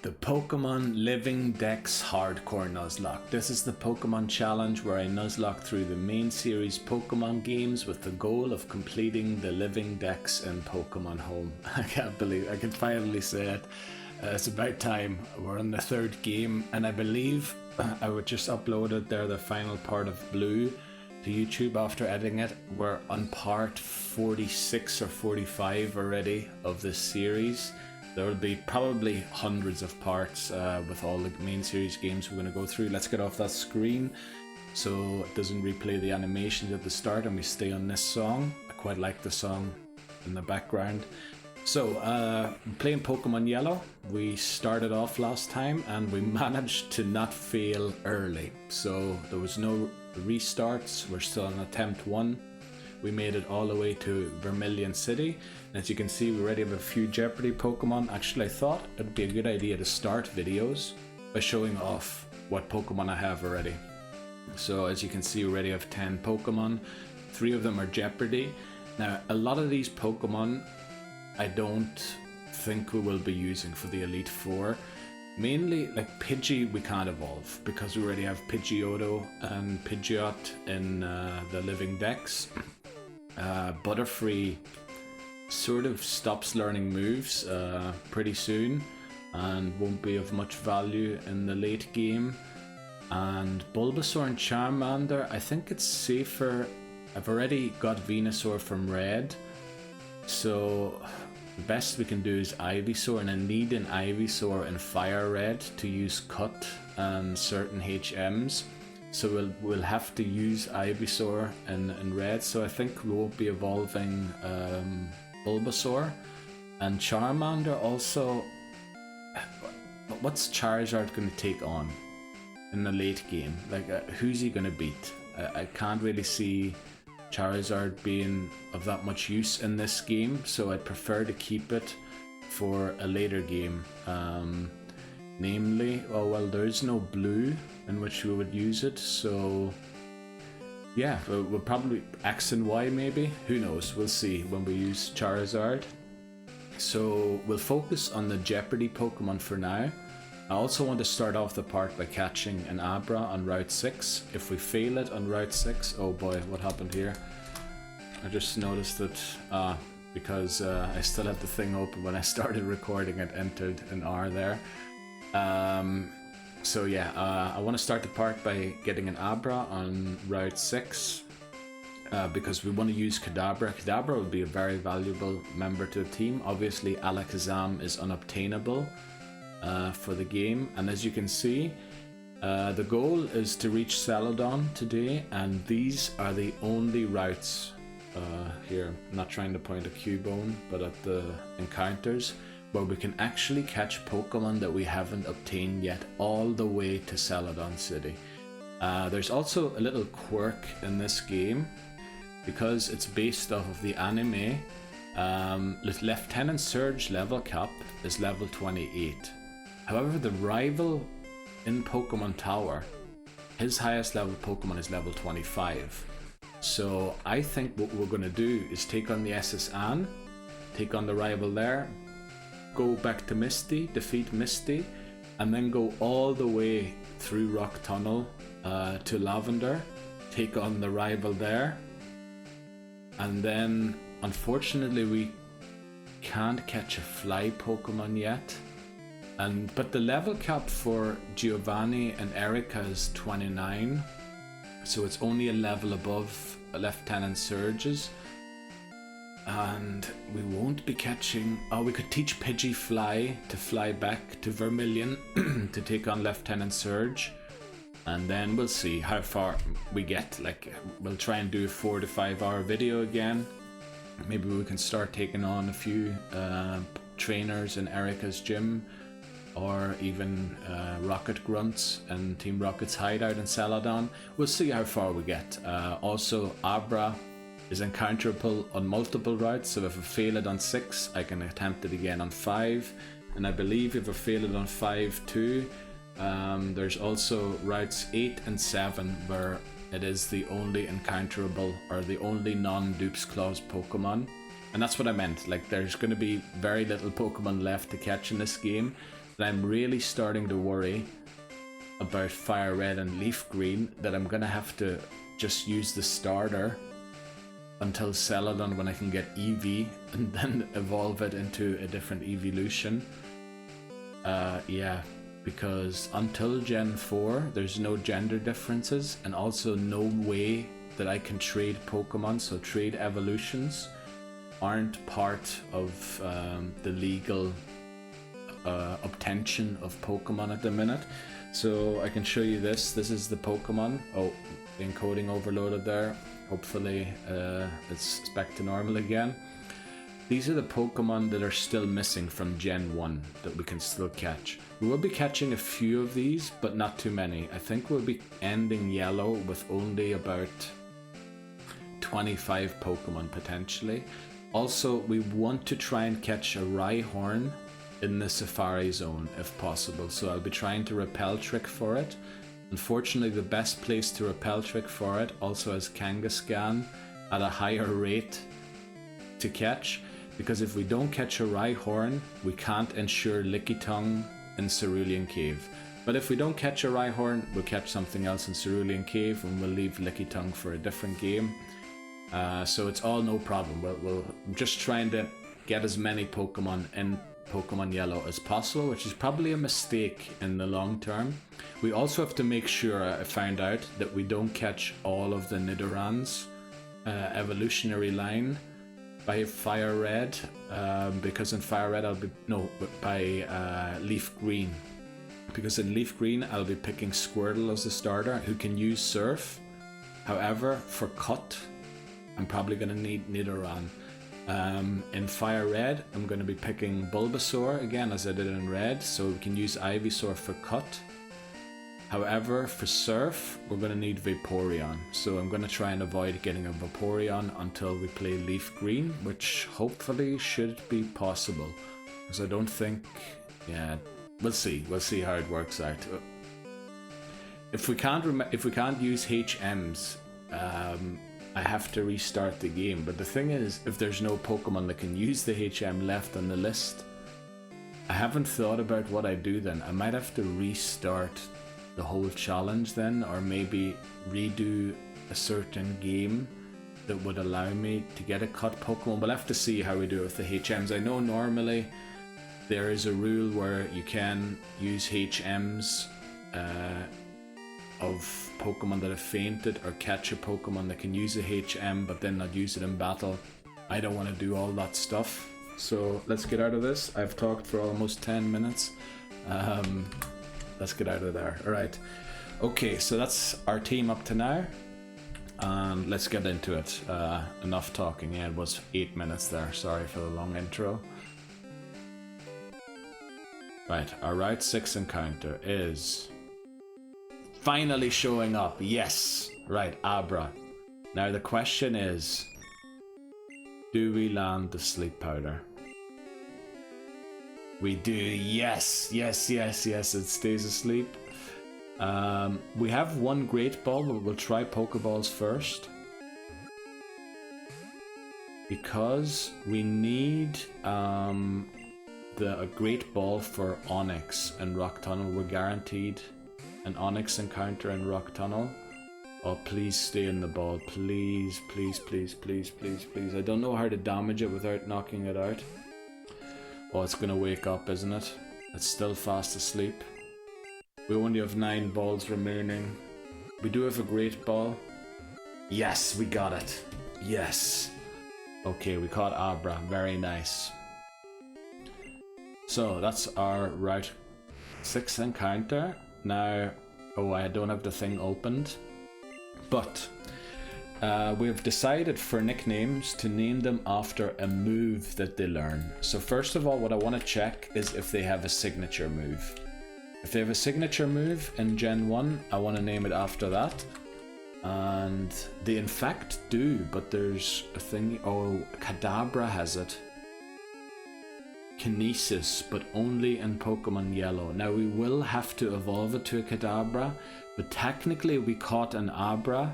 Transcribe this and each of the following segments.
The Pokémon Living Dex Hardcore Nuzlocke. This is the Pokémon challenge where I nuzlocke through the main series Pokémon games with the goal of completing the Living Dex in Pokémon Home. I can't believe I can finally say it. It's about time. We're in the third game, and I believe I would just uploaded there the final part of Blue to YouTube after editing it. We're on part 46 or 45 already of this series. There will be probably hundreds of parts with all the main series games we're going to go through. Let's get off that screen so it doesn't replay the animations at the start and we stay on this song. I quite like the song in the background. So, playing Pokémon Yellow. We started off last time and we managed to not fail early. So there was no restarts. We're still on attempt 1. We made it all the way to Vermilion City. And as you can see, we already have a few Jeopardy Pokemon. Actually, I thought it would be a good idea to start videos by showing off what Pokemon I have already. So as you can see, we already have 10 Pokemon. 3 of them are Jeopardy. Now, a lot of these Pokemon I don't think we will be using for the Elite Four. Mainly, like Pidgey, we can't evolve because we already have Pidgeotto and Pidgeot in the Living Dex. Butterfree sort of stops learning moves pretty soon and won't be of much value in the late game. And Bulbasaur and Charmander, I think it's safer. I've already got Venusaur from Red, so the best we can do is Ivysaur, and I need an Ivysaur in Fire Red to use Cut and certain HMs. So we'll have to use Ivysaur in Red, so I think we won't be evolving Bulbasaur. And Charmander also, what's Charizard going to take on in the late game? Like, who's he going to beat? I can't really see Charizard being of that much use in this game, so I'd prefer to keep it for a later game. Namely, oh well, there is no blue in which we would use it, so yeah, we'll probably X and Y maybe, who knows, we'll see when we use Charizard. So we'll focus on the Jeopardy Pokemon for now. I also want to start off the part by catching an Abra on Route 6. If we fail it on Route 6, oh boy, what happened here? I just noticed that because I still had the thing open when I started recording, it entered an R there. So yeah, I want to start the part by getting an Abra on Route 6 because we want to use Kadabra. Kadabra would be a very valuable member to the team. Obviously, Alakazam is unobtainable for the game, and as you can see, the goal is to reach Celadon today, and these are the only routes here. I'm not trying to point a Cubone, but at the encounters where we can actually catch Pokemon that we haven't obtained yet all the way to Celadon City. There's also a little quirk in this game because it's based off of the anime. Lieutenant Surge level cap is level 28. However, the rival in Pokemon Tower, his highest level Pokemon is level 25. So I think what we're going to do is take on the SS Anne, take on the rival there, go back to Misty, defeat Misty, and then go all the way through Rock Tunnel to Lavender, take on the rival there, and then unfortunately we can't catch a fly Pokemon yet. But the level cap for Giovanni and Erica is 29, so it's only a level above Lieutenant Surge's. And we won't be catching... Oh, we could teach Pidgeyfly to fly back to Vermilion to take on Lieutenant Surge. And then we'll see how far we get. Like, we'll try and do a 4 to 5 hour video again. Maybe we can start taking on a few trainers in Erica's gym, or even Rocket Grunts and Team Rocket's hideout in Celadon. We'll see how far we get. Also, Abra is encounterable on multiple routes, so if I fail it on 6, I can attempt it again on 5. And I believe if I fail it on 5 too, there's also routes 8 and 7 where it is the only encounterable or the only non-dupes clause Pokemon. And that's what I meant, like there's going to be very little Pokemon left to catch in this game. And I'm really starting to worry about Fire Red and Leaf Green, that I'm gonna have to just use the starter until Celadon when I can get EV and then evolve it into a different evolution. Yeah, because until Gen 4 there's no gender differences, and also no way that I can trade Pokemon, so trade evolutions aren't part of the legal obtention of Pokemon at the minute. So I can show you this. This is the Pokemon. Oh, the encoding overloaded there. Hopefully it's back to normal again. These are the Pokemon that are still missing from Gen 1 that we can still catch. We will be catching a few of these, but not too many. I think we'll be ending Yellow with only about 25 Pokemon potentially. Also, we want to try and catch a Rhyhorn in the Safari Zone if possible, so I'll be trying to Repel Trick for it. Unfortunately, the best place to Repel Trick for it also has Kangaskhan at a higher rate to catch, because if we don't catch a Rhyhorn, we can't ensure Lickitung in Cerulean Cave. But if we don't catch a Rhyhorn, we'll catch something else in Cerulean Cave, and we'll leave Lickitung for a different game. So it's all no problem. We're just trying to get as many Pokemon in Pokemon Yellow as possible, which is probably a mistake in the long term. We also have to make sure, I found out, that we don't catch all of the Nidoran's evolutionary line by Fire Red, because in Fire Red by Leaf Green. Because in Leaf Green I'll be picking Squirtle as the starter, who can use Surf. However, for Cut, I'm probably going to need Nidoran. In Fire Red, I'm going to be picking Bulbasaur again, as I did in Red, so we can use Ivysaur for Cut. However, for Surf, we're going to need Vaporeon, so I'm going to try and avoid getting a Vaporeon until we play Leaf Green, which hopefully should be possible, because I don't think, yeah, we'll see how it works out. If we can't use HMs, I have to restart the game. But the thing is, if there's no Pokemon that can use the HM left on the list, I haven't thought about what I do then. I might have to restart the whole challenge then, or maybe redo a certain game that would allow me to get a cut Pokemon. We'll have to see how we do it with the HMs. I know normally there is a rule where you can use HMs of Pokemon that have fainted, or catch a Pokemon that can use a HM but then not use it in battle. I don't want to do all that stuff, so let's get out of this. I've talked for almost 10 minutes. Let's get out of there. Alright, okay, so that's our team up to now, and let's get into it. Enough talking. Yeah, it was 8 minutes there, sorry for the long intro. Right, our Route 6 encounter is finally showing up. Yes! Right, Abra. Now the question is, do we land the sleep powder? We do. Yes, yes, yes, yes, it stays asleep. We have one Great Ball, but we'll try Pokeballs first, because we need a Great Ball for Onyx and Rock Tunnel. We're guaranteed an Onyx encounter in Rock Tunnel. Oh, please stay in the ball. Please, please, please, please, please, please. I don't know how to damage it without knocking it out. Oh, it's gonna wake up, isn't it? It's still fast asleep. We only have 9 balls remaining. We do have a Great Ball. Yes, we got it. Yes. Okay, we caught Abra. Very nice. So that's our Route 6 encounter. Now, oh, I don't have the thing opened, but we've decided for nicknames to name them after a move that they learn. So first of all, what I want to check is if they have a signature move. If they have a signature move in Gen 1, I want to name it after that. And they in fact do, but there's a thing. Oh, Kadabra has it. Kinesis, but only in Pokemon Yellow. Now we will have to evolve it to a Kadabra, but technically we caught an Abra,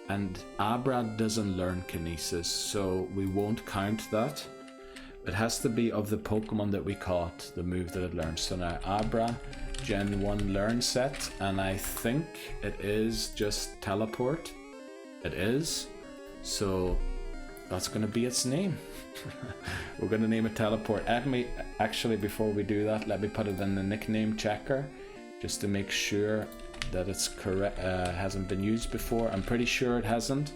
and Abra doesn't learn Kinesis, so we won't count that. It has to be of the Pokemon that we caught, the move that it learned. So now Abra, Gen 1 learn set, and I think it is just Teleport. It is. So that's going to be its name. We're going to name it Teleport. Actually, before we do that, let me put it in the nickname checker just to make sure that it's correct. Hasn't been used before. I'm pretty sure it hasn't.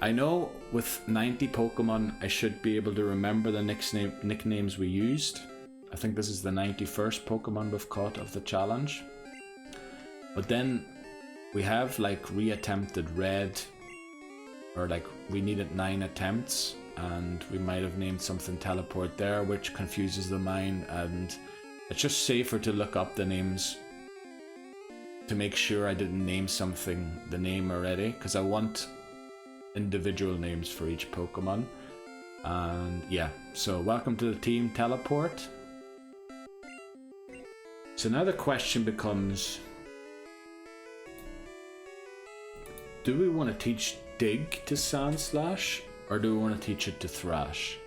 I know with 90 Pokemon, I should be able to remember the nicknames we used. I think this is the 91st Pokemon we've caught of the challenge. But then we have like reattempted Red, or like we needed 9 attempts, and we might have named something Teleport there, which confuses the mind, and it's just safer to look up the names to make sure I didn't name something the name already, because I want individual names for each Pokemon. And yeah, so welcome to the team Teleport. So now the question becomes, do we want to teach Dig to Sandslash, or do we want to teach it to Thrash?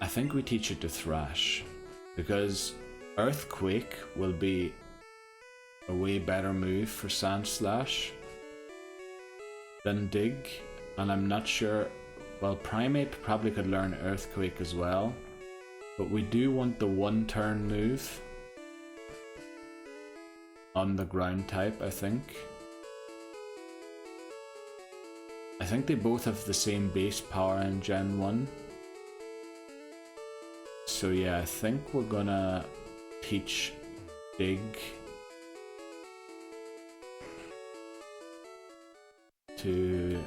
I think we teach it to Thrash, because Earthquake will be a way better move for Sandslash than Dig, and I'm not sure. Well, Primeape probably could learn Earthquake as well, but we do want the 1-turn move on the ground type. I think they both have the same base power in Gen 1, so yeah, I think we're gonna teach Dig to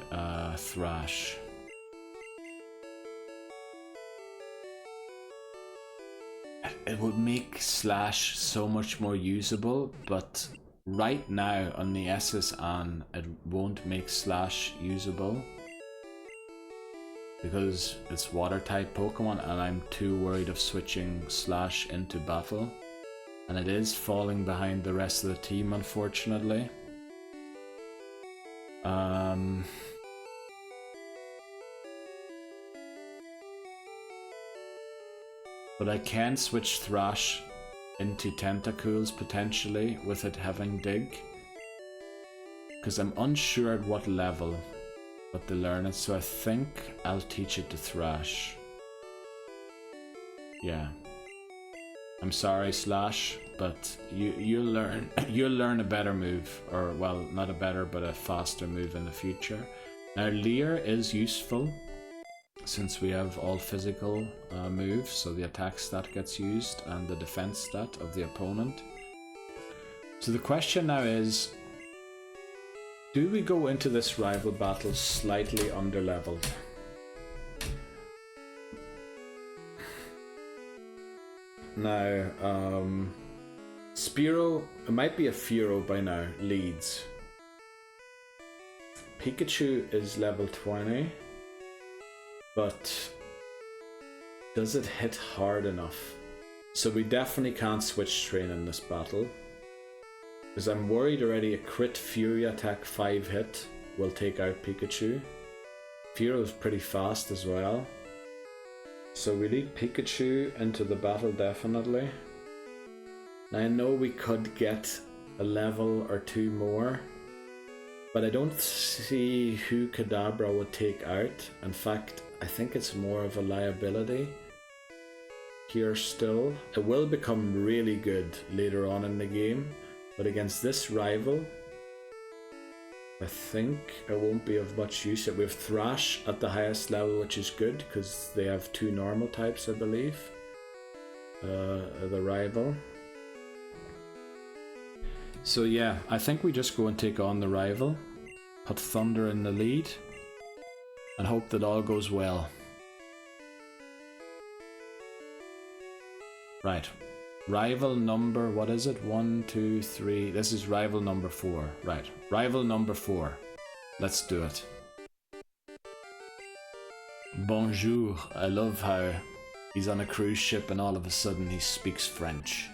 Thrash. It would make Slash so much more usable, but right now on the SSN it won't make Slash usable because it's water type Pokemon, and I'm too worried of switching Slash into battle, and it is falling behind the rest of the team, unfortunately. But I can switch Thrash into Tentacools potentially with it having Dig, because I'm unsure at what level but to learn it, so I think I'll teach it to Thrash. Yeah, I'm sorry Slash, but you'll learn a better move, or well, not a better but a faster move in the future. Now Leer is useful since we have all physical moves, so the attack stat gets used and the defense stat of the opponent. So the question now is, do we go into this rival battle slightly underleveled? Now, Spearow, it might be a Fearow by now, leads. Pikachu is level 20, but does it hit hard enough? So we definitely can't switch train in this battle, because I'm worried already a crit Fury attack 5 hit will take out Pikachu. Fearow is pretty fast as well, so we lead Pikachu into the battle definitely. Now I know we could get a level or 2 more, but I don't see who Kadabra would take out. In fact, I think it's more of a liability here still. It will become really good later on in the game, but against this rival, I think it won't be of much use. We have Thrash at the highest level, which is good because they have 2 normal types, I believe. The rival. So yeah, I think we just go and take on the rival, put Thunder in the lead, and hope that all goes well. Right. Rival number, what is it? 1, 2, 3. This is rival number 4. Right. Rival number 4. Let's do it. Bonjour. I love how he's on a cruise ship and all of a sudden he speaks French.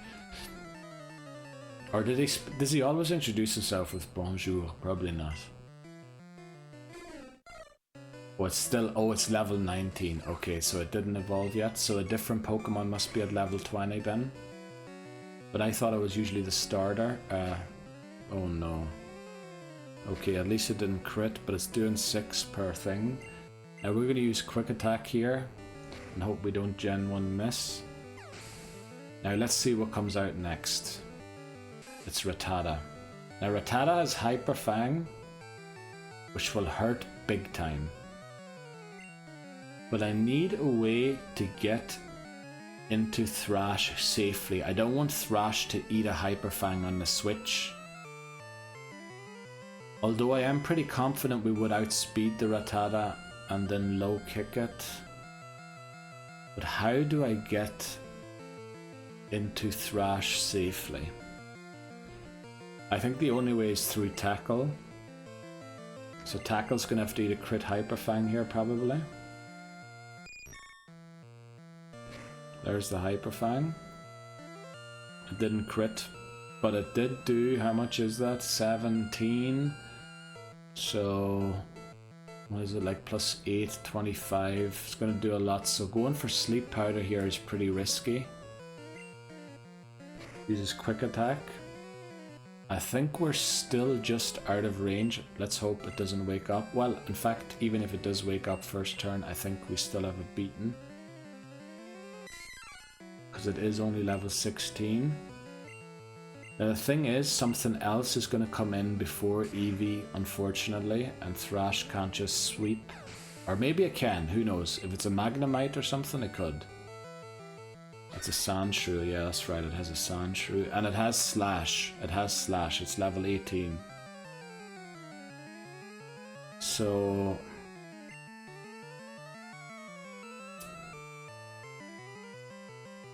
Or does he always introduce himself with bonjour? Probably not. Oh, it's still, oh, it's level 19. Okay, so it didn't evolve yet. So a different Pokemon must be at level 20 then. But I thought it was usually the starter. Oh no. Okay, at least it didn't crit, but it's doing 6 per thing. Now we're going to use Quick Attack here and hope we don't Gen 1 miss. Now let's see what comes out next. It's Rattata. Now Rattata has Hyper Fang, which will hurt big time. But I need a way to get into Thrash safely. I don't want Thrash to eat a Hyper Fang on the switch. Although I am pretty confident we would outspeed the Rattata and then low kick it. But how do I get into Thrash safely? I think the only way is through Tackle. So Tackle's gonna have to eat a crit Hyper Fang here probably. There's the Hyper Fang. It didn't crit, but it did do, how much is that? 17. So, what is it, like plus 8, 25. It's going to do a lot, so going for Sleep Powder here is pretty risky. Uses Quick Attack. I think we're still just out of range. Let's hope it doesn't wake up. Well, in fact, even if it does wake up first turn, I think we still have it beaten. Because it is only level 16. Now the thing is, something else is going to come in before Eevee, unfortunately, and Thrash can't just sweep. Or maybe it can, who knows. If it's a Magnemite or something, it could. It's a Sandshrew, yeah, that's right, it has a Sandshrew. And it has Slash. It has Slash, it's level 18. So...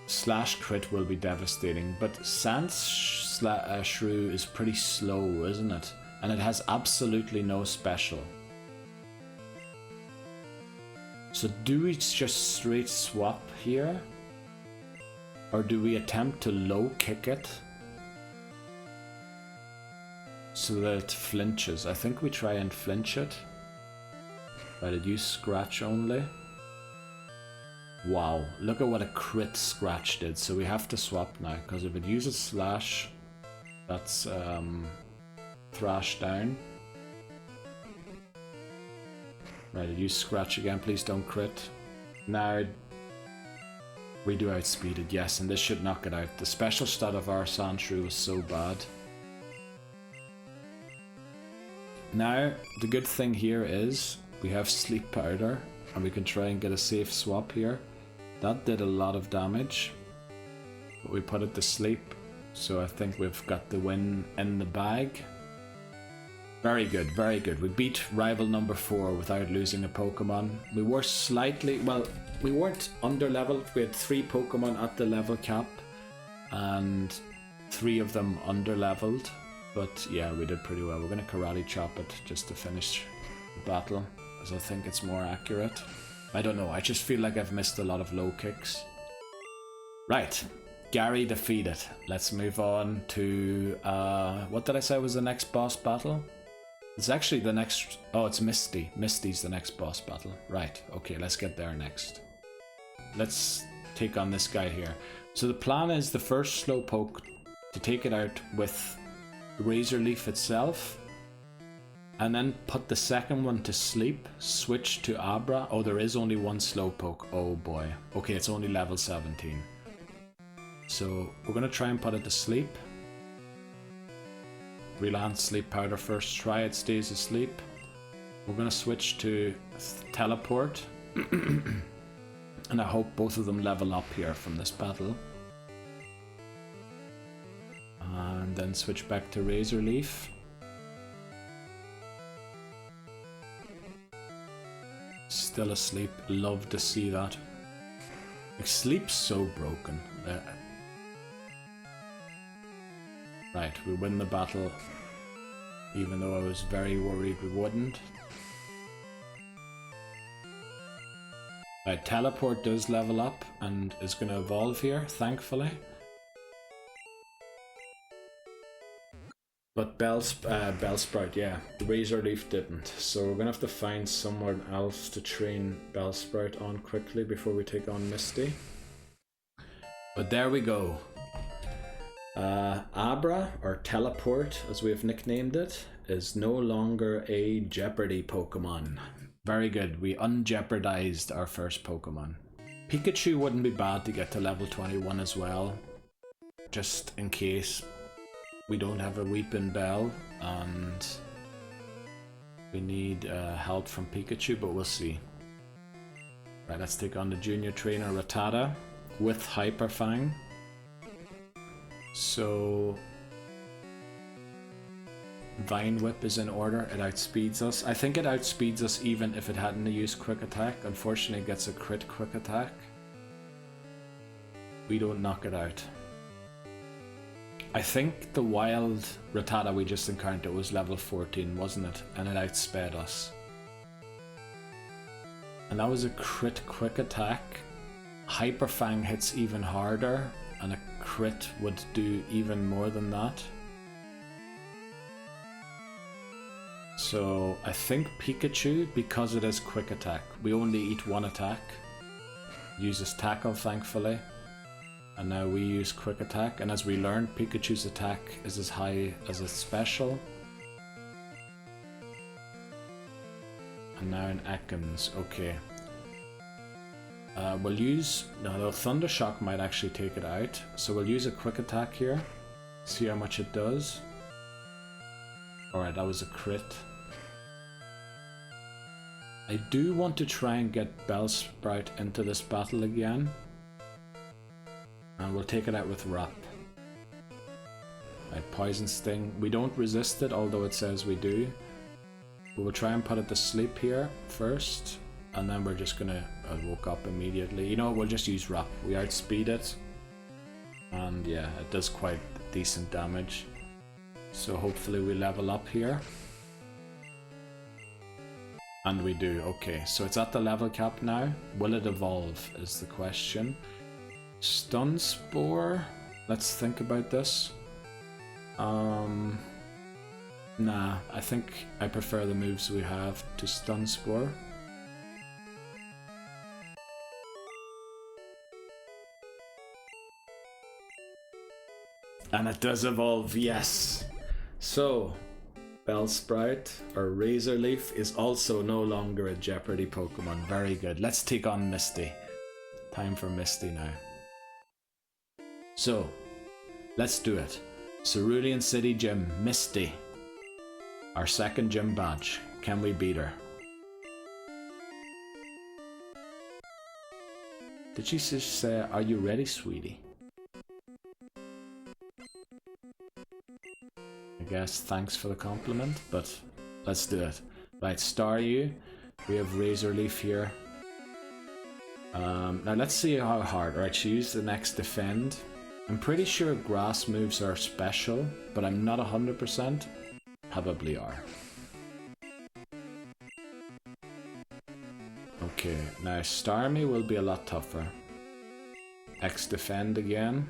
Slash crit will be devastating, but Sandshrew is pretty slow, isn't it? And it has absolutely no special. So do we just straight swap here? Or do we attempt to low kick it? So that it flinches. I think we try and flinch it. Right, it used Scratch only. Wow, look at what a crit Scratch did. So we have to swap now, because if it uses Slash, that's Thrash down. Right, it used Scratch again, please don't crit. Now, we do outspeed it, yes, and this should knock it out. The special stat of our Sandshrew was so bad. Now, the good thing here is, we have Sleep Powder, and we can try and get a safe swap here. That did a lot of damage, but we put it to sleep, so I think we've got the win in the bag. Very good, very good. We beat rival number 4 without losing a Pokemon. We were slightly, well, we weren't under leveled. We had 3 Pokemon at the level cap, and 3 of them under leveled. But yeah, we did pretty well. We're going to Karate Chop it just to finish the battle, as I think it's more accurate. I don't know, I just feel like I've missed a lot of low kicks. Right, Gary defeated. Let's move on to, what did I say was the next boss battle? It's actually the next, oh, it's Misty. Misty's the next boss battle. Right, okay, let's get there next. Let's take on this guy here. So the plan is the first Slowpoke to take it out with Razor Leaf itself, and then put the second one to sleep, switch to Abra. Oh, there is only one Slowpoke. Oh boy. Okay, it's only level 17. So we're going to try and put it to sleep. Relance Sleep Powder first. Try it stays asleep. We're going to switch to Teleport. And I hope both of them level up here from this battle. And then switch back to Razor Leaf. Still asleep. Love to see that. Like, sleep's so broken. Right, we win the battle, even though I was very worried we wouldn't. Right, Teleport does level up and is going to evolve here, thankfully. But Bellsprout, yeah, Razor Leaf didn't. So we're gonna have to find someone else to train Bellsprout on quickly before we take on Misty. But there we go. Abra, or Teleport, as we have nicknamed it, is no longer a Jeopardy Pokemon. Very good, we unjeopardized our first Pokemon. Pikachu wouldn't be bad to get to level 21 as well, just in case we don't have a Weepinbell and we need help from Pikachu, but we'll see. Right, let's take on the junior trainer Rattata with Hyper Fang. So Vine Whip is in order, it outspeeds us. I think it outspeeds us even if it hadn't used Quick Attack. Unfortunately it gets a crit Quick Attack. We don't knock it out. I think the wild Rattata we just encountered was level 14, wasn't it? And it outsped us. And that was a crit Quick Attack. Hyper Fang hits even harder, and a crit would do even more than that. So I think Pikachu, because it is Quick Attack, we only eat one attack. Uses Tackle, thankfully. And now we use Quick Attack, and as we learned, Pikachu's attack is as high as its special. And now in Ekans, okay. We'll use, no, the Thunder Shock might actually take it out, so we'll use a Quick Attack here, see how much it does. Alright, that was a crit. I do want to try and get Bellsprout into this battle again. And we'll take it out with Wrap. Right, Poison Sting. We don't resist it, although it says we do. But we'll try and put it to sleep here first. And then we're just gonna woke up immediately. You know what, we'll just use Wrap. We outspeed it. And yeah, it does quite decent damage. So hopefully we level up here. And we do, okay. So it's at the level cap now. Will it evolve is the question. Stun Spore, let's think about this. Nah, I think I prefer the moves we have to Stun Spore. And it does evolve, yes! So, Bellsprout, or Razor Leaf, is also no longer a Jeopardy Pokemon. Very good. Let's take on Misty. Time for Misty now. So, let's do it. Cerulean City Gym, Misty. Our second gym badge. Can we beat her? Did she just say, are you ready, sweetie? I guess thanks for the compliment, but let's do it. Right, Staryu. We have Razor Leaf here. Now let's see how hard. Alright, she used the next Defend. I'm pretty sure grass moves are special, but I'm not 100%. Probably are. Okay, now Starmie will be a lot tougher. X Defend again.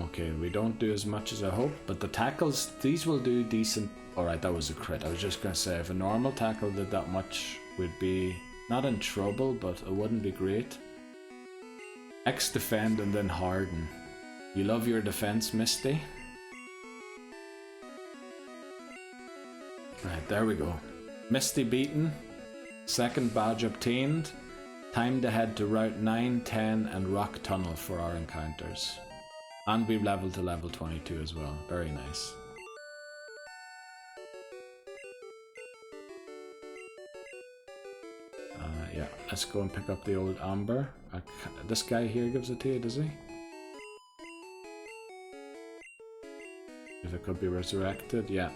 Okay, we don't do as much as I hoped, but the tackles, these will do decent. Alright, that was a crit. I was just gonna say, if a normal tackle did that much, we'd be not in trouble, but it wouldn't be great. X Defend and then Harden. You love your defense, Misty. Right, there we go. Misty beaten. Second badge obtained. Time to head to Route 9, 10 and Rock Tunnel for our encounters. And we've leveled to level 22 as well. Very nice. Yeah, let's go and pick up the old Amber. This guy here gives it to you, does he? If it could be resurrected, yeah.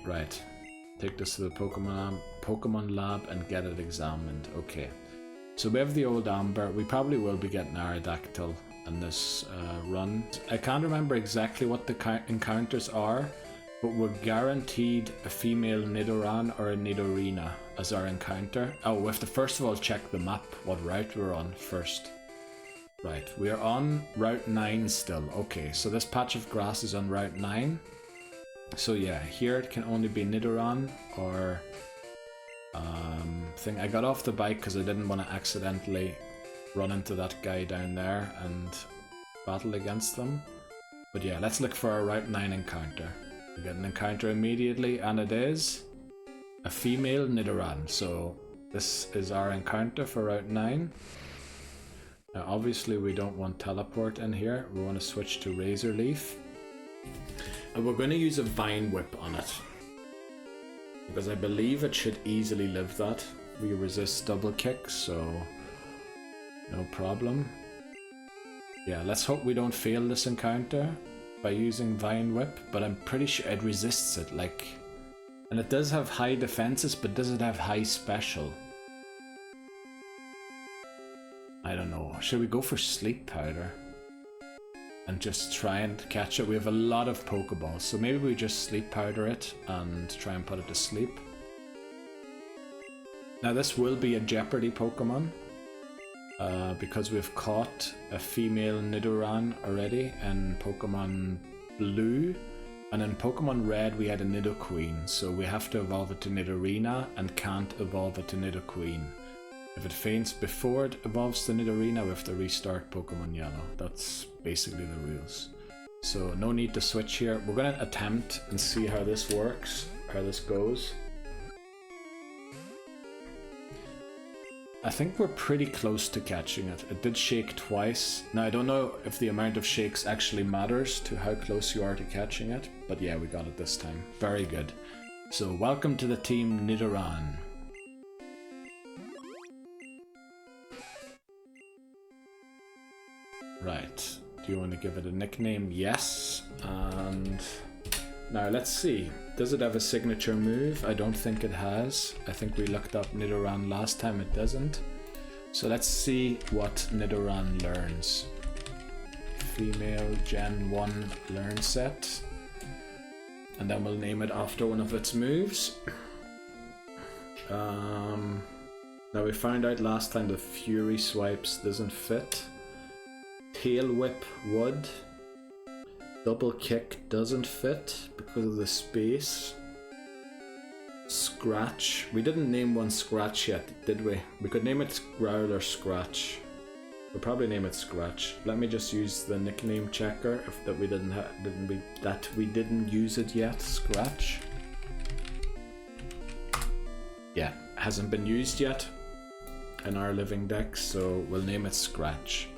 Right. Take this to the Pokemon lab and get it examined. Okay. So we have the old Amber. We probably will be getting Aerodactyl in this run. I can't remember exactly what the encounters are, but we're guaranteed a female Nidorina or a Nidorina as our encounter. Oh, we have to first of all check the map, what route we're on first. Right, we are on Route 9 still. Okay, so this patch of grass is on Route 9. So yeah, here it can only be Nidorina or thing. I got off the bike because I didn't want to accidentally run into that guy down there and battle against them. But yeah, let's look for our Route 9 encounter. We get an encounter immediately, and it is a female Nidorina. So this is our encounter for Route 9. Now obviously we don't want teleport in here, we want to switch to Razor Leaf. And we're going to use a Vine Whip on it, because I believe it should easily live that. We resist double kicks, so no problem. Yeah, let's hope we don't fail this encounter by using Vine Whip, but I'm pretty sure it resists it, like... And it does have high defenses, but does it have high special? I don't know. Should we go for Sleep Powder? And just try and catch it? We have a lot of Pokeballs, so maybe we just Sleep Powder it and try and put it to sleep. Now this will be a Jeopardy Pokemon, because we've caught a female Nidorina already in Pokemon Blue, and in Pokemon Red we had a Nidoqueen, so we have to evolve it to Nidorina and can't evolve it to Nidoqueen. If it faints before it evolves to Nidorina, we have to restart Pokemon Yellow. That's basically the rules. So no need to switch here. We're going to attempt and see how this works, how this goes. I think we're pretty close to catching it. It did shake twice. Now I don't know if the amount of shakes actually matters to how close you are to catching it, but yeah, we got it this time. Very good. So welcome to the team Nidorina. Right, do you want to give it a nickname? Yes. And now let's see. Does it have a signature move? I don't think it has. I think we looked up Nidorina last time, it doesn't. So let's see what Nidorina learns. Female Gen 1 learn set. And then we'll name it after one of its moves. Now we found out last time the Fury Swipes doesn't fit. Tail Whip would. Double Kick doesn't fit because of the space. Scratch. We didn't name one Scratch yet, did we? We could name it Growl or Scratch. We'll probably name it Scratch. Let me just use the nickname checker if that we didn't use it yet. Scratch. Yeah, hasn't been used yet in our living dex, so we'll name it Scratch.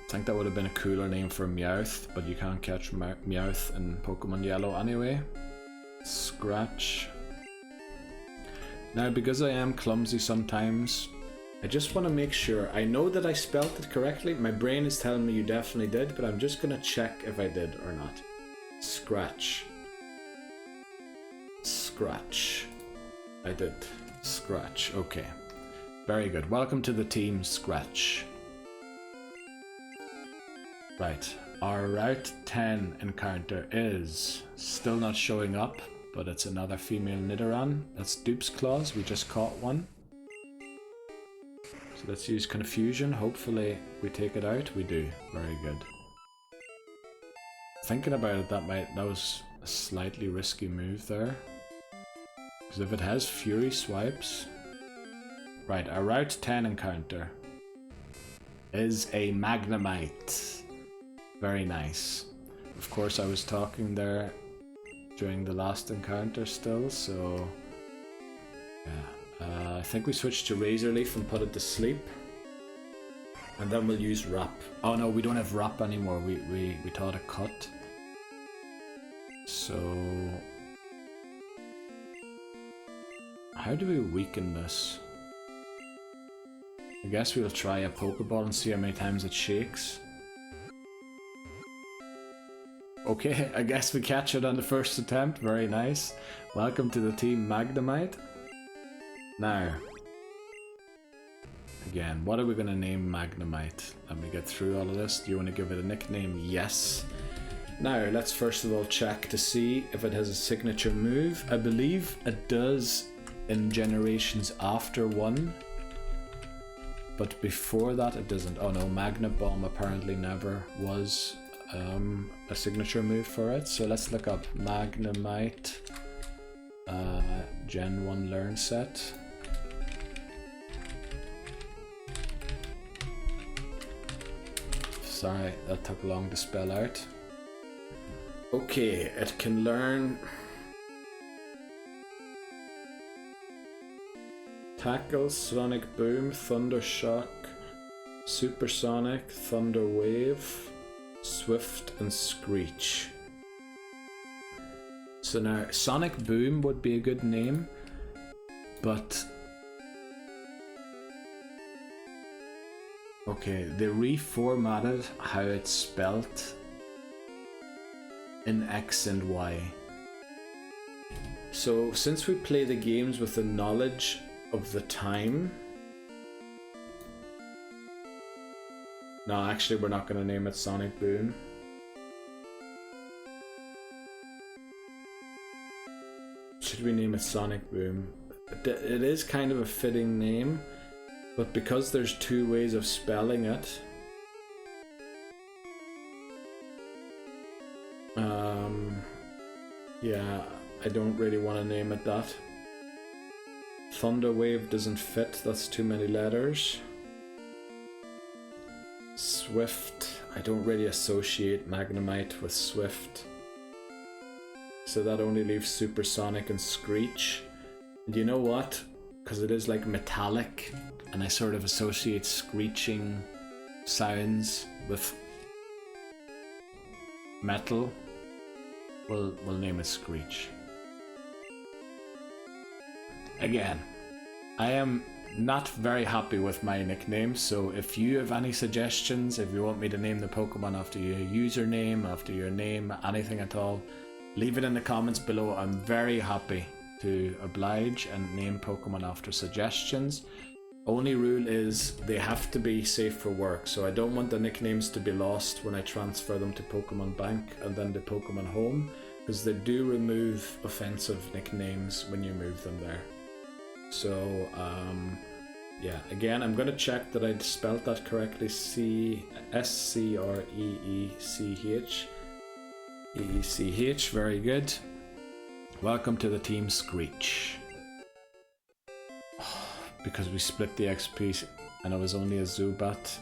I think that would have been a cooler name for Meowth, but you can't catch Meowth in Pokemon Yellow anyway. Scratch. Now, because I am clumsy sometimes, I just want to make sure. I know that I spelled it correctly. My brain is telling me you definitely did, but I'm just going to check if I did or not. Scratch. Scratch. I did. Scratch. Okay. Very good. Welcome to the team Scratch. Right, our Route 10 encounter is still not showing up, but it's another female Nidorina. That's Dupes Claws, we just caught one. So let's use Confusion, hopefully we take it out. We do, very good. Thinking about it, that was a slightly risky move there. Because if it has Fury Swipes... Right, our Route 10 encounter is a Magnemite. Very nice. Of course I was talking there during the last encounter still, so yeah. I think we switched to Razor Leaf and put it to sleep. And then we'll use Wrap. Oh no, we don't have Wrap anymore, we taught a Cut. So... how do we weaken this? I guess we'll try a Pokeball and see how many times it shakes. Okay, I guess we catch it on the first attempt. Very nice. Welcome to the team Magnemite. Now, again, what are we going to name Magnemite? Let me get through all of this. Do you want to give it a nickname? Yes. Now, let's first of all check to see if it has a signature move. I believe it does in generations after 1. but before that it doesn't. Oh no, Magnet Bomb apparently never was a signature move for it. So let's look up Magnemite Gen 1 Learn Set. Sorry, that took long to spell out. Okay, it can learn Tackle, Sonic Boom, Thunder Shock, Supersonic, Thunder Wave, Swift, and Screech. So now, Sonic Boom would be a good name, but okay, they reformatted how it's spelt in X and Y. So since we play the games with the knowledge of the time, no, actually we're not going to name it Sonic Boom. Should we name it Sonic Boom? It is kind of a fitting name, but because there's two ways of spelling it, yeah, I don't really want to name it that. Thunder Wave doesn't fit, that's too many letters. Swift, I don't really associate Magnemite with Swift, so that only leaves Supersonic and Screech. And you know what? Because it is like metallic, and I sort of associate screeching sounds with metal, we'll name it Screech. Again, I am not very happy with my nickname, so if you have any suggestions, if you want me to name the Pokemon after your username, after your name, anything at all, leave it in the comments below. I'm very happy to oblige and name Pokemon after suggestions. Only rule is they have to be safe for work, so I don't want the nicknames to be lost when I transfer them to Pokemon Bank and then to Pokemon Home, because they do remove offensive nicknames when you move them there. So yeah, again, I'm going to check that I'd spelled that correctly. S-C-R-E-E-C-H. E-E-C-H, very good. Welcome to the team Screech. Because we split the XP and it was only a Zubat.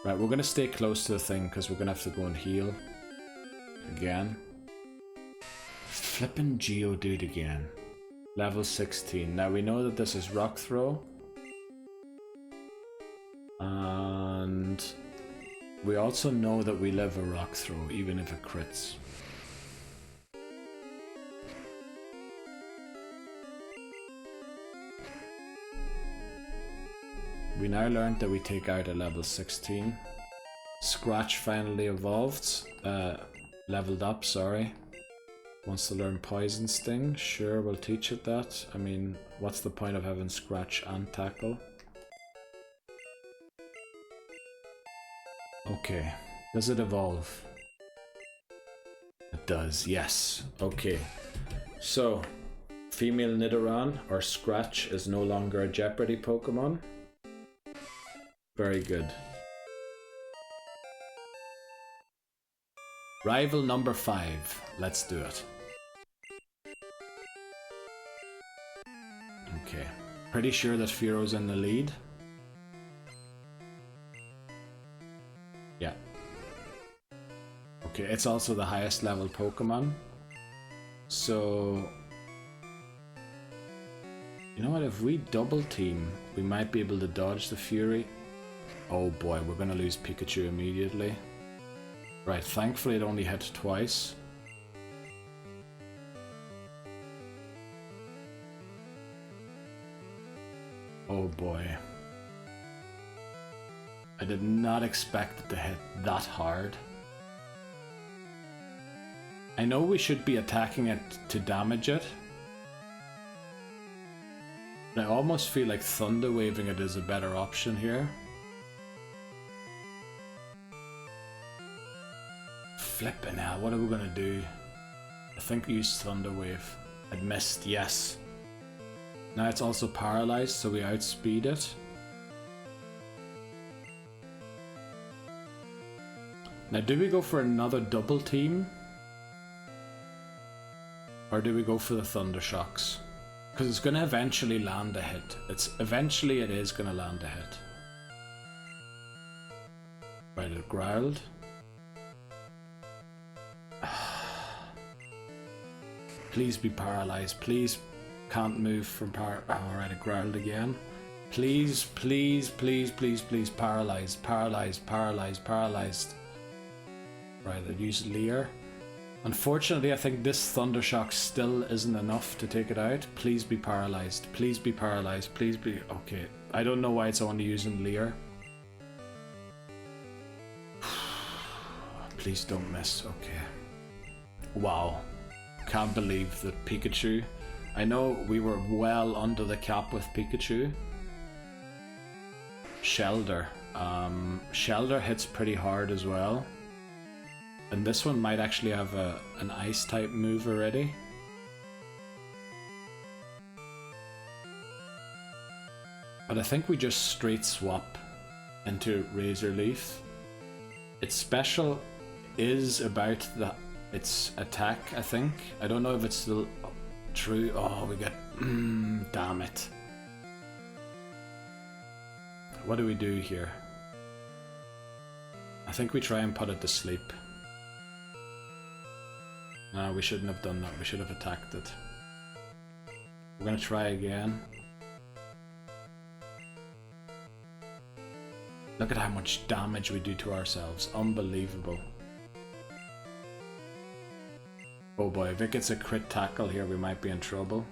Right, we're going to stay close to the thing because we're going to have to go and heal. Again. Flippin' Geodude again. Level 16. Now we know that this is Rock Throw. And we also know that we live a Rock Throw even if it crits. We now learned that we take out a level 16. Scratch finally evolved. Leveled up, sorry. Wants to learn Poison Sting. Sure, we'll teach it that. I mean, what's the point of having Scratch and Tackle? Okay. Does it evolve? It does, yes. Okay. So, female Nidorina, or Scratch, is no longer a Jeopardy Pokémon. Very good. Rival number 5. Let's do it. Okay. Pretty sure that Fearo's in the lead. Yeah. Okay, it's also the highest level Pokemon. So, you know what, if we double team, we might be able to dodge the Fury. Oh boy, we're gonna lose Pikachu immediately. Right, thankfully it only hit twice. Oh boy. I did not expect it to hit that hard. I know we should be attacking it to damage it. But I almost feel like Thunder Waving it is a better option here. Flippin' hell, what are we gonna do? I think we used Thunder Wave. I'd missed, yes. Now it's also paralyzed, so we outspeed it. Now, do we go for another double team? Or do we go for the Thunder Shocks? Because it's going to eventually land a hit. Eventually it is going to land a hit. Right, it growled. Please be paralyzed. Please can't move from alright, it growled again. Please, please, please, please, please. Paralyzed, paralyzed, paralyzed, paralyzed. Right, I'd use Leer. Unfortunately, I think this Thundershock still isn't enough to take it out. Please be paralyzed. Please be paralyzed. Please be... Okay, I don't know why it's only using Leer. Please don't miss. Okay. Wow. Can't believe that Pikachu... I know we were well under the cap with Pikachu. Shelder. Shelder hits pretty hard as well. And this one might actually have an ice type move already. But I think we just straight swap into Razor Leaf. Its special is about its attack, I think. I don't know if it's still true. Oh, we got... damn it. What do we do here? I think we try and put it to sleep. No, we shouldn't have done that. We should have attacked it. We're gonna try again. Look at how much damage we do to ourselves. Unbelievable. Oh boy, if it gets a crit tackle here, we might be in trouble.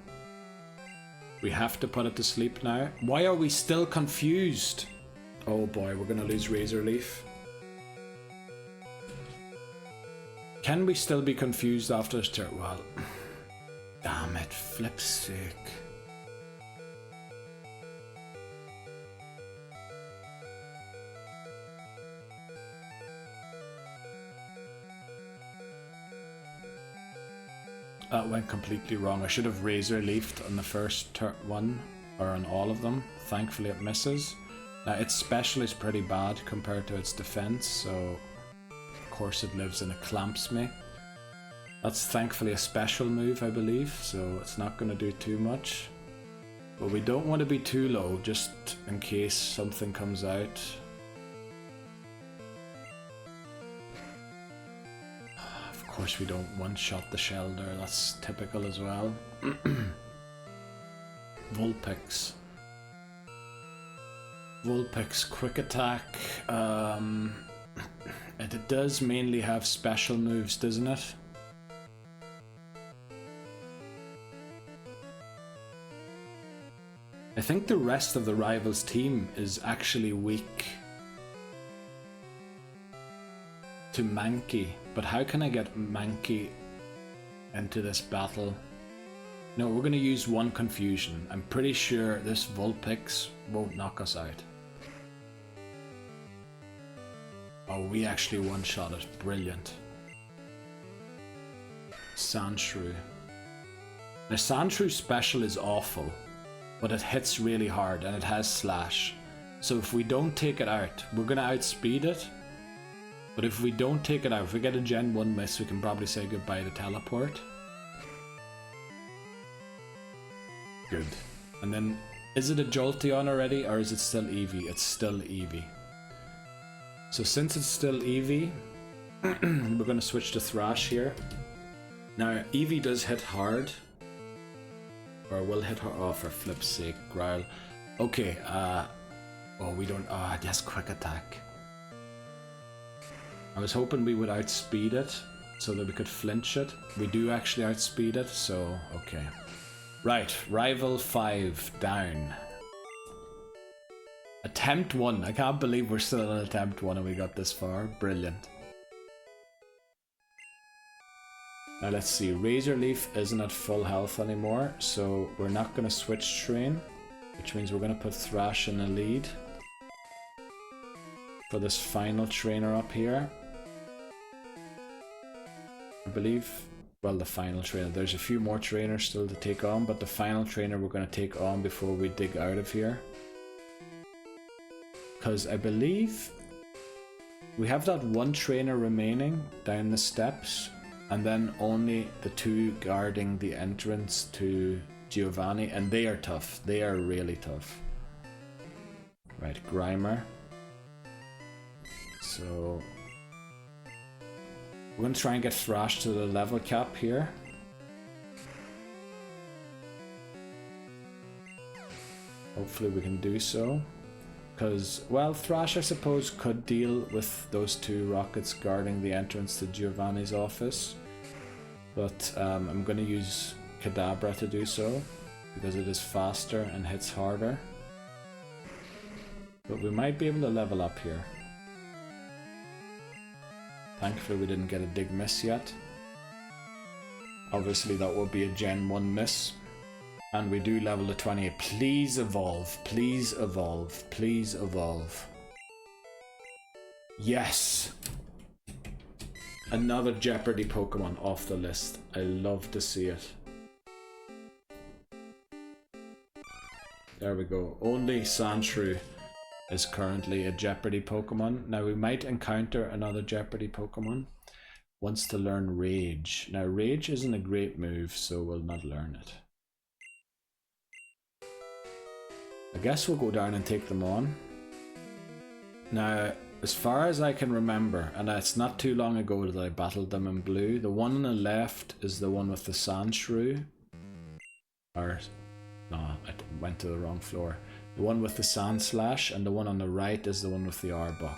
We have to put it to sleep now. Why are we still confused? Oh boy, we're gonna lose Razor Leaf. Can we still be confused after this turn? Well, damn it, flip's sake. That went completely wrong. I should have Razor Leafed on the first one, or on all of them. Thankfully it misses. Now its special is pretty bad compared to its defense, so of course it lives and it clamps me. That's thankfully a special move, I believe, so it's not going to do too much. But we don't want to be too low, just in case something comes out. Of course we don't one-shot the Shelder, that's typical as well. Vulpix. Vulpix quick attack. It does mainly have special moves, doesn't it? I think the rest of the rivals team is actually weak to Mankey, but how can I get Mankey into this battle? No, we're going to use one confusion. I'm pretty sure this Vulpix won't knock us out. Oh, we actually one-shot it. Brilliant. Sandshrew. Now Sandshrew's special is awful, but it hits really hard and it has slash. So if we don't take it out, we're going to outspeed it. But if we don't take it out, if we get a Gen 1 miss, we can probably say goodbye to Teleport. Good. And then, is it a Jolteon already, or is it still Eevee? It's still Eevee. So since it's still Eevee, we're going to switch to Thrash here. Now, Eevee does hit hard. Or will hit hard. Oh, for flip's sake, Growl. Okay, oh, we don't... Oh, it has quick attack. I was hoping we would outspeed it, so that we could flinch it. We do actually outspeed it, so okay. Right, Rival 5 down. Attempt 1. I can't believe we're still on attempt 1 and we got this far. Brilliant. Now let's see, Razor Leaf isn't at full health anymore, so we're not going to switch train, which means we're going to put Thrash in the lead for this final trainer up here. I believe, well, the final trainer, there's a few more trainers still to take on, but the final trainer we're going to take on before we dig out of here. Because I believe We have that one trainer remaining down the steps, and then only the two guarding the entrance to Giovanni, and they are tough. They are really tough. Right, Grimer. So we're going to try and get Thrash to the level cap here. Hopefully we can do so. Because, well, Thrash I suppose could deal with those two rockets guarding the entrance to Giovanni's office. But I'm going to use Kadabra to do so, because it is faster and hits harder. But we might be able to level up here. Thankfully we didn't get a dig miss yet. Obviously that will be a Gen 1 miss. And we do level to 28. Please evolve. Please evolve. Please evolve. Yes! Another Jeopardy Pokemon off the list. I love to see it. There we go. Only Sandshrew is currently a Jeopardy Pokemon. Now we might encounter another Jeopardy Pokemon. Wants to learn Rage. Now Rage isn't a great move, so we'll not learn it. I guess we'll go down and take them on. Now, as far as I can remember, and it's not too long ago that I battled them in blue, the one on the left is the one with the Sandshrew. Or, no, I went to the wrong floor. The one with the Sandslash, and the one on the right is the one with the Arbok.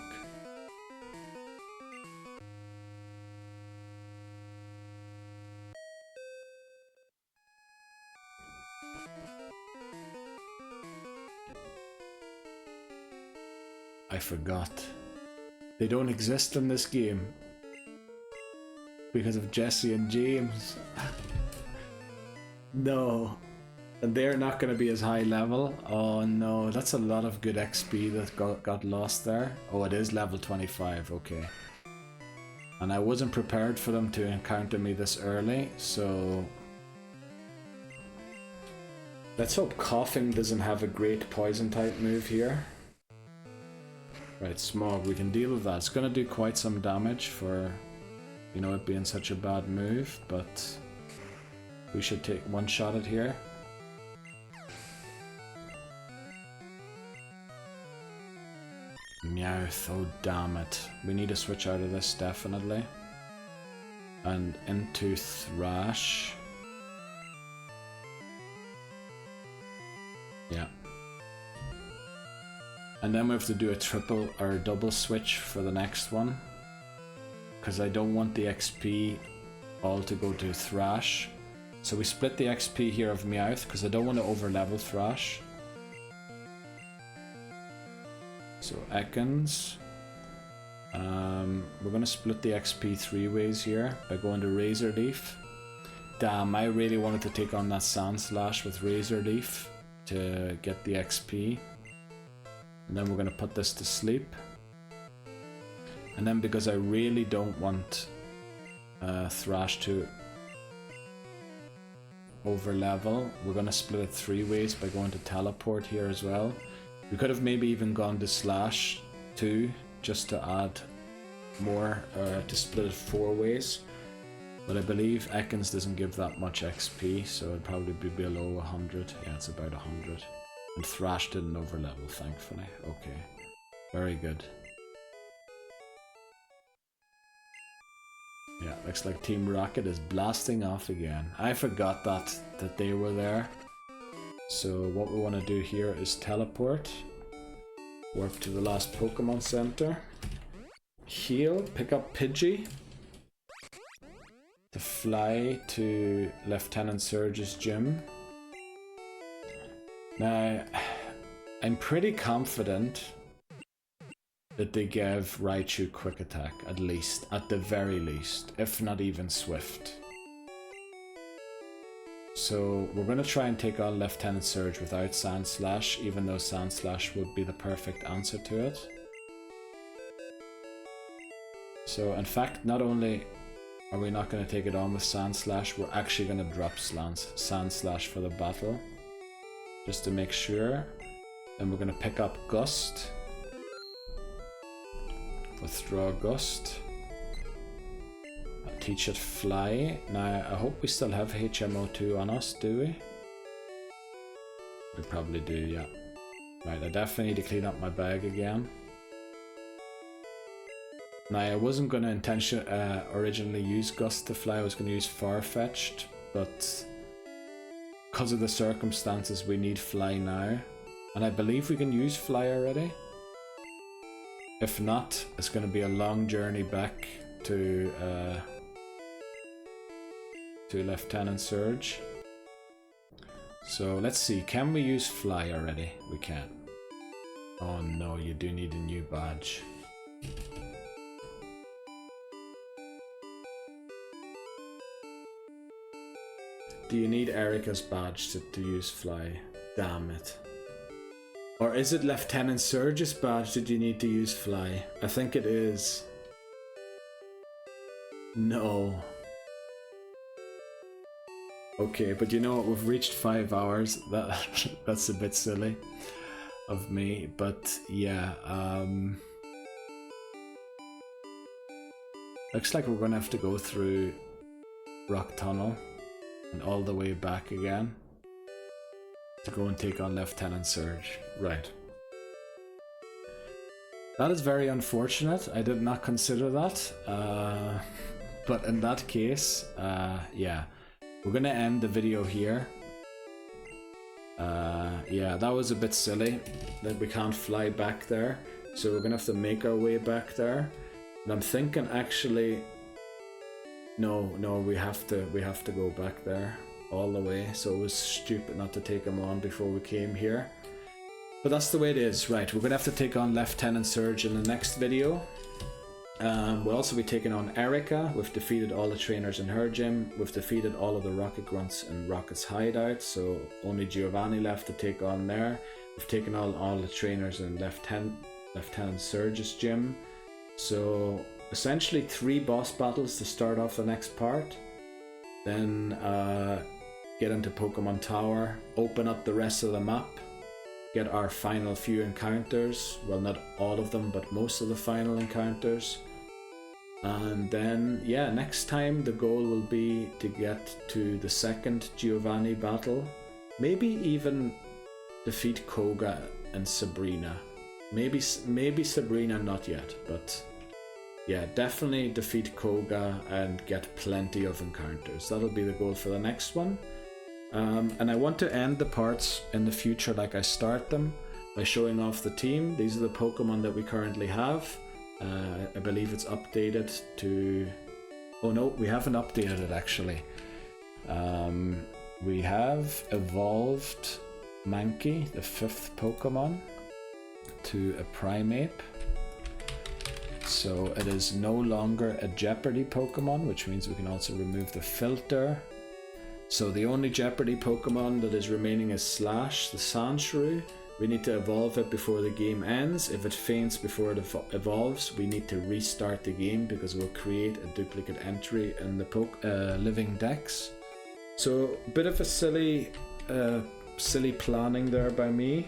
I forgot. They don't exist in this game because of Jesse and James. No. And they're not going to be as high level. Oh no, that's a lot of good XP that got lost there. Oh, it is level 25, okay. And I wasn't prepared for them to encounter me this early, so... Let's hope Coughing doesn't have a great poison type move here. Right, Smog, we can deal with that. It's going to do quite some damage for, you know, it being such a bad move, but we should take one shot at here. Meowth, oh damn it. We need to switch out of this definitely. And into Thrash. Yeah. And then we have to do a triple or double switch for the next one. Because I don't want the XP all to go to Thrash. So we split the XP here of Meowth because I don't want to overlevel Thrash. So Ekans. We're going to split the XP 3 ways here by going to Razor Leaf. Damn, I really wanted to take on that Sandslash with Razor Leaf to get the XP. And then we're going to put this to sleep. And then because I really don't want Thrash to overlevel, we're going to split it 3 ways by going to Teleport here as well. We could have maybe even gone to Slash 2 just to add more, to split it 4 ways. But I believe Ekans doesn't give that much XP, so it'd probably be below 100. Yeah, it's about 100. And Thrash didn't overlevel, thankfully. Okay, very good. Yeah, looks like Team Rocket is blasting off again. I forgot that they were there. So what we want to do here is teleport. Work to the last Pokemon Center. Heal, pick up Pidgey. To fly to Lieutenant Surge's gym. Now, I'm pretty confident that they gave Raichu Quick Attack, at least, at the very least, if not even Swift. So we're going to try and take on Lieutenant Surge without Sandslash, even though Sandslash would be the perfect answer to it. So in fact, not only are we not going to take it on with Sandslash, we're actually going to drop Sandslash for the battle. Just to make sure. Then we're going to pick up Gust. Withdraw Gust. Teach it Fly. Now, I hope we still have HMO2 on us, do we? We probably do, yeah. Right, I definitely need to clean up my bag again. Now, I wasn't going to originally use Gust to Fly, I was going to use Farfetch'd, but because of the circumstances, we need Fly now. And I believe we can use Fly already. If not, it's going to be a long journey back to Lieutenant Surge. So let's see, can we use Fly already? We can. Oh no, you do need a new badge. Do you need Erica's badge to use Fly? Damn it. Or is it Lieutenant Surge's badge that you need to use Fly? I think it is. No. Okay, but you know what? We've reached 5 hours. That's a bit silly of me, but yeah. Looks like we're gonna have to go through Rock Tunnel and all the way back again to go and take on Lieutenant Surge. Right. That is very unfortunate. I did not consider that. But in that case, yeah. We're gonna end the video here. Yeah, that was a bit silly that we can't fly back there. So we're gonna have to make our way back there. And I'm thinking actually, no, we have to go back there all the way. So it was stupid not to take him on before we came here. But that's the way it is. Right, we're gonna have to take on Lieutenant Surge in the next video. We'll also be taking on Erica. We've defeated all the trainers in her gym. We've defeated all of the Rocket Grunts in Rocket's hideout, so only Giovanni left to take on there. We've taken on all the trainers in Lieutenant Surge's gym. So essentially 3 boss battles to start off the next part. Then get into Pokemon Tower, open up the rest of the map, get our final few encounters. Well, not all of them, but most of the final encounters. And then, yeah, next time the goal will be to get to the second Giovanni battle. Maybe even defeat Koga and Sabrina. Maybe Sabrina not yet, but yeah, definitely defeat Koga and get plenty of encounters. That'll be the goal for the next one. And I want to end the parts in the future like I start them by showing off the team. These are the Pokemon that we currently have. I believe it's updated to... Oh no, we haven't updated it actually. We have evolved Mankey, the 5th Pokemon, to a Primeape. So it is no longer a Jeopardy Pokemon, which means we can also remove the filter. So the only Jeopardy Pokemon that is remaining is Slash, the Sandshrew. We need to evolve it before the game ends. If it faints before it evolves, we need to restart the game because we'll create a duplicate entry in the Living Dex. So a bit of a silly planning there by me,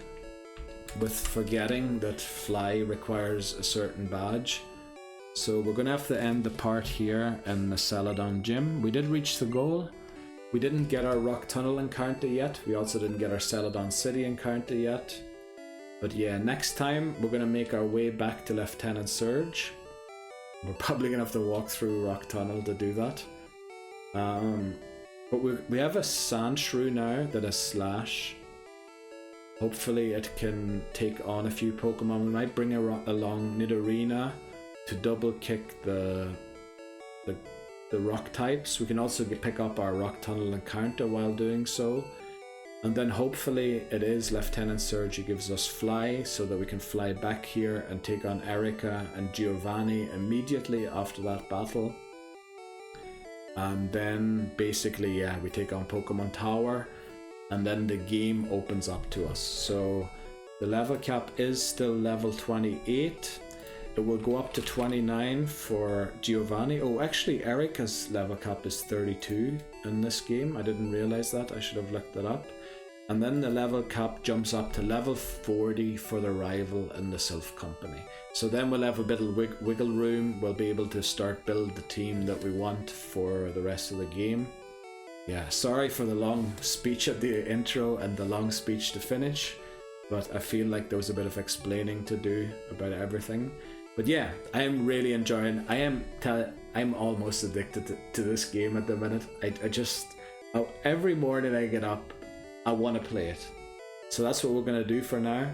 with forgetting that Fly requires a certain badge. So we're gonna have to end the part here in the Celadon gym. We did reach the goal. We didn't get our Rock Tunnel encounter yet. We also didn't get our Celadon City encounter yet. But yeah, next time we're going to make our way back to Lieutenant Surge. We're probably going to have to walk through Rock Tunnel to do that. But we have a Sandshrew now that is Slash. Hopefully it can take on a few Pokemon. We might bring along Nidorina to double kick the rock types. We can also pick up our Rock Tunnel encounter while doing so. And then hopefully it is Lieutenant Surge who gives us Fly, so that we can fly back here and take on Erica and Giovanni immediately after that battle. And then basically, yeah, we take on Pokemon Tower, and then the game opens up to us. So the level cap is still level 28. It will go up to 29 for Giovanni. Oh, actually, Erica's level cap is 32 in this game. I didn't realize that. I should have looked that up. And then the level cap jumps up to level 40 for the rival in the Sylph Company. So then we'll have a bit of wiggle room. We'll be able to start build the team that we want for the rest of the game. Yeah, sorry for the long speech at the intro and the long speech to finish, but I feel like there was a bit of explaining to do about everything. But yeah, I am really enjoying. I'm almost addicted to this game at the minute. Every morning I get up, I want to play it. So that's what we're going to do for now.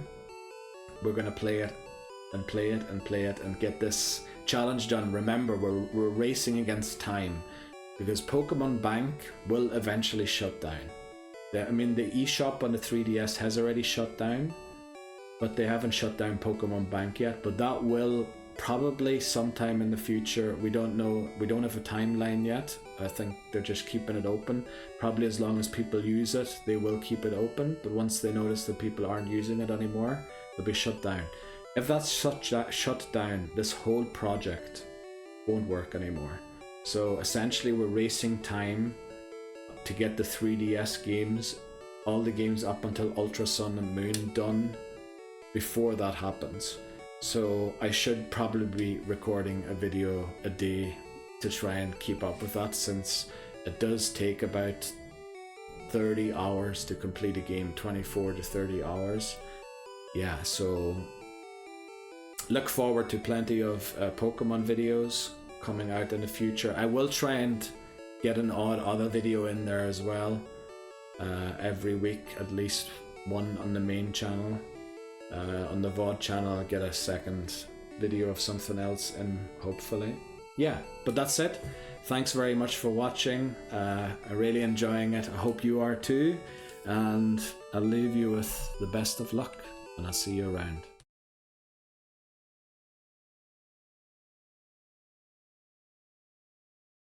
We're going to play it and play it and play it and get this challenge done. Remember, we're racing against time because Pokemon Bank will eventually shut down. The eShop on the 3DS has already shut down, but they haven't shut down Pokemon Bank yet. But that will probably sometime in the future. We don't know. We don't have a timeline yet. I think they're just keeping it open. Probably as long as people use it, they will keep it open. But once they notice that people aren't using it anymore, it'll be shut down. If that's shut down, this whole project won't work anymore. So essentially we're racing time to get the 3DS games, all the games up until Ultra Sun and Moon done before that happens. So I should probably be recording a video a day to try and keep up with that, since it does take about 30 hours to complete a game, 24 to 30 hours. Yeah, so look forward to plenty of Pokemon videos coming out in the future. I will try and get an odd other video in there as well. Every week, at least one on the main channel. On the VOD channel, I'll get a second video of something else in, hopefully. Yeah, but that's it. Thanks very much for watching. I'm really enjoying it. I hope you are too. And I'll leave you with the best of luck, and I'll see you around.